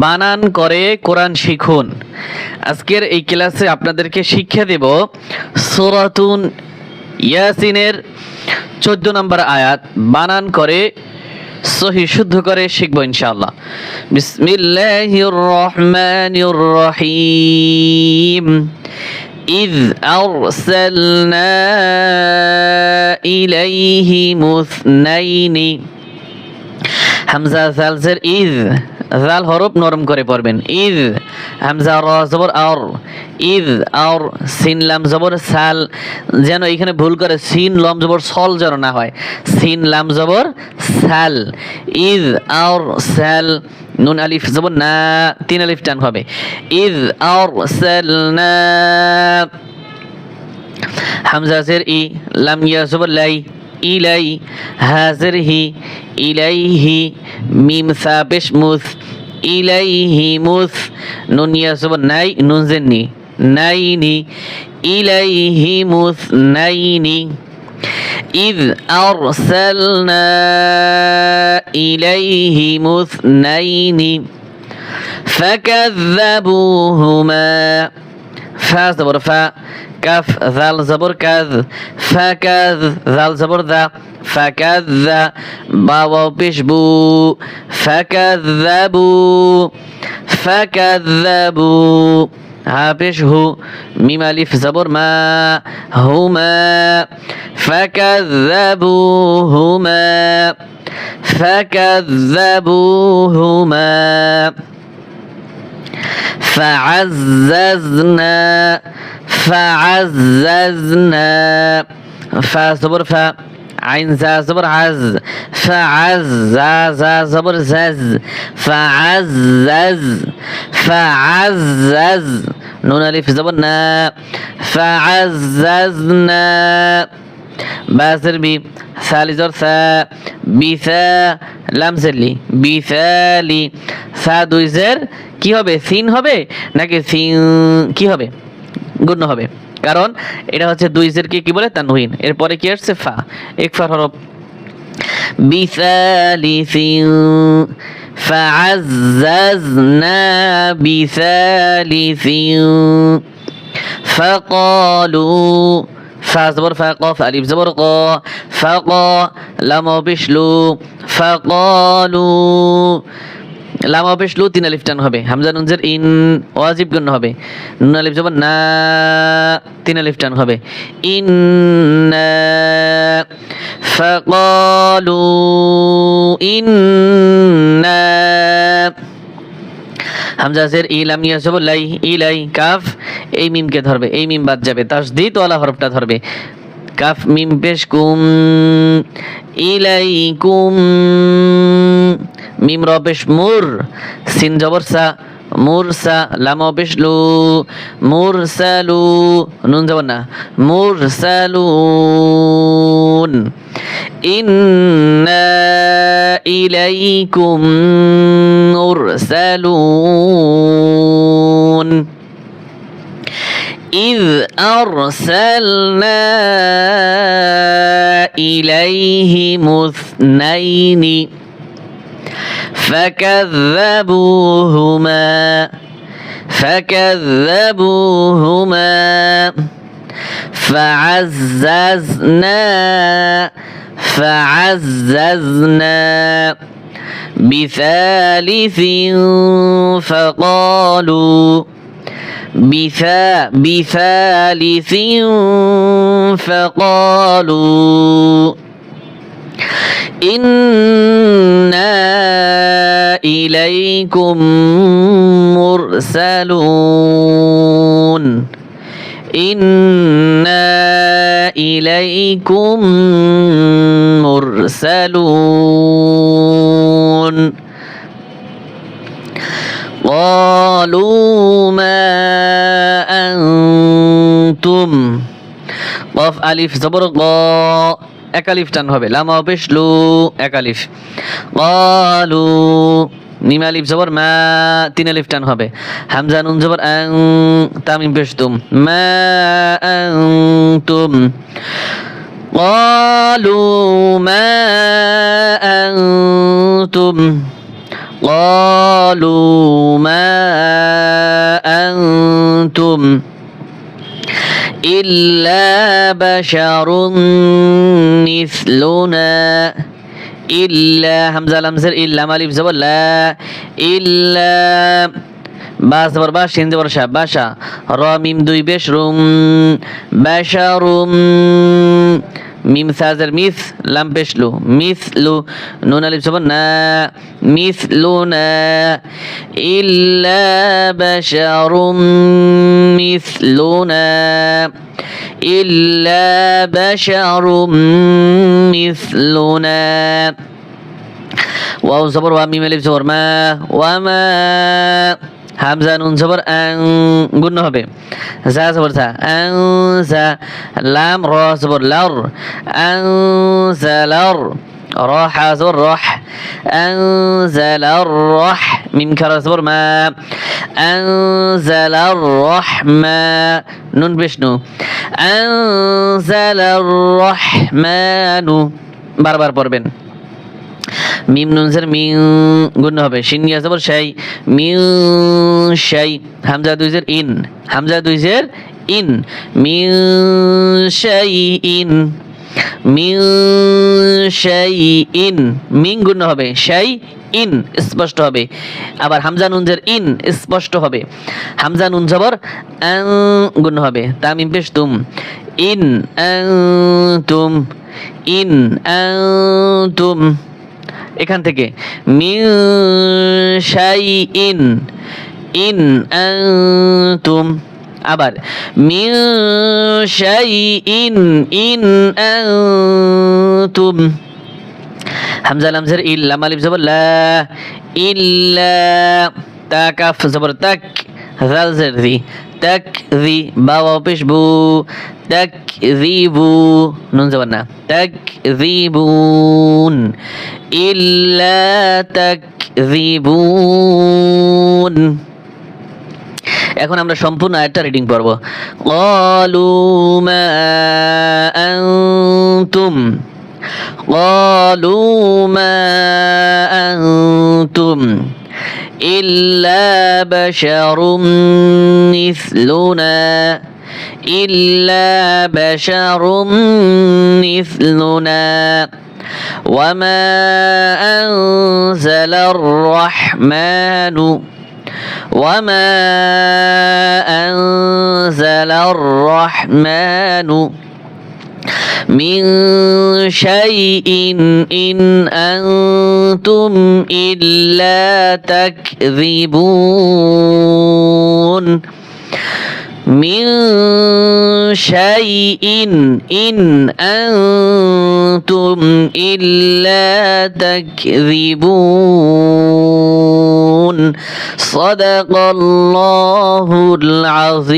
বানান করে কোরআন শিখুন। আজকের এই ক্লাসে আপনাদেরকে শিক্ষা দেব সূরাতুন ইয়াসিনের 14 নম্বর আয়াত বানান করে সহি শুদ্ধ করে শিখব ইনশাআল্লাহ। বিসমিল্লাহির রহমানির রহিম। إذ أرسلنا إليهم اثنين হামজা জালজের ইজ জাল হরফ নরম করে পড়বেন। ইজ হামজা র জবর আর, ইজ আর সিন লাম জবর সাল, যেন এখানে ভুল করে সিন লাম জবর সল যেন না হয়, সিন লাম জবর সাল। ইজ আর সাল নুন আলিফ জবর না, তিন আলিফ টান হবে। ইজ আর সাল না হামজা জের ই লাম ইয়া জবর লাই ইলাই হাজের হি ইলাইহি মিম সা পেশ মুস ইলাইহি মুস নুন ইয়া জবর নাই নুন জের নি নাইনি ইলাইহি মুস নাইনি। إذ أرسلنا إليهم اثنين فكذبوهما فا زبر فا كف ذال زبر كذ فكذ ذال زبر ذا فكذ باو بيش بو فكذبوا ها بيش هو ميم ألف زبر ما هما فكذبوهما فعززنا فا زبر فا عين زا زبر عز فعز زا زبر زز فعزز نون ألف زبر نا فعززنا باسر بي ثالث زر ثا বিথা লাম জেরলি বিথালি সা দুই জের কি হবে সিন হবে নাকি সিন কি হবে গুণ হবে, কারণ এটা হচ্ছে দুই জের কি বলে তানউইন, এরপরে কি আসছে ফা ইকফার হরফ। বিসালিসিন ফাআজ্জাজনা বিসালিসিন ফাকালু ফা জবর ফা কফ আলিফ জবর ক ফাকা লাম বিশলু ফাকালু লাম বিশলু তিন আলিফ টান হবে। হামজা নুন জের ইন ওয়াজিব গুণ হবে, নুন আলিফ জবর না তিন আলিফ টান হবে। ইন্না ফাকালু ইন্না হামজা জের ই লাম ইয়া জবর লাই ইলাই কাফ এই মিমকে ধরবে, এই মিম বাদ যাবে, তাসদীদ ওয়ালা হরফটা ধরবে। কাফ মিম পেশ কুম ইলাইকুম মিম র পেশ মুর সিন জবর সা মুরসা লাম পেশ লু মুরসালু নুন জবর না মুরসালুন। ইন্না ইলাইকুম মুরসালুন। إذ أرسلنا إليهم اثنين فكذبوهما فعززنا بثالث فقالوا بثالث فقالوا إنا إليكم مرسلون إنا إليكم مرسلون قالوا ما أنتم قف ألف زبر قا এক আলিফ টান হবে, লাম পেশ লু এক আলিফ। قالوا মিম আলিফ জবর মা তিন আলিফ টান হবে। হামজা নুন জবর আং তামিম পেশ তুম মা আনতুম। قالوا ما أنتم قالوا إلا بشر مثلنا إلا همزة لمزر إلا مالف زبر لا إلا বা জবর বা শিন জবর শা বাশা র মিম দুই বেশ রুম বাশারুম মিম সাজের মিস লাম পেশ লু মিসলু নুন আলিফ জবর না মিসলুনা ইল্লা বাশারুম মিসলুনা ইল্লা বাশারুম মিসলুনা ওয়াও জবর ওয়া মিম আলিফ জবর মা ওয়া মা হামজা নুন জবর আং গুণ হবে জা জবর জা আং জা লাম র জবর লার আং জা লার র হা জবর রহ আং জা লার রহ মিম খারা জবর মা আং জা লার রহমা নুন বিষ্ণু আং জা লার রহমানু বারবার পড়বেন মিম নুনজের মিন গুণ হবে শিন ইয়া জবর শাই মিন শাই হামজা দুইজের ইন হামজা দুইজের ইন মিন শাই ইন মিন শাই ইন মিন গুণ হবে শাই ইন স্পষ্ট হবে আবার হামজা নুনজের ইন স্পষ্ট হবে হামজা নুন জবর আং গুণ হবে তামিম পেশ তুম ইন আনতুম ইন আনতুম এখান থেকে মিন শাইইন ইন আনতুম আবার মিন শাইইন ইন আনতুম হামজা লামজের ইল্লা মালিফ জবর লা ইল্লা তা কাফ জবর তাক জাল জের জি তাক জি বা ওয়া পেশ বু তাকযিবু নুন জবর না তাকযিবুন ইল্লা তাকযিবুন এখন আমরা সম্পূর্ণ আয়াতটা রিডিং পড়ব ক্বালু মা আনতুম ক্বালু মা আনতুম ইল্লা বাশারুম মিসলুনা إلا بشر مثلنا وما أنزل الرحمن وما أنزل الرحمن من شيء إن أنتم إلا تكذبون من شيء إن أنتم إلا تكذبون صدق الله العظيم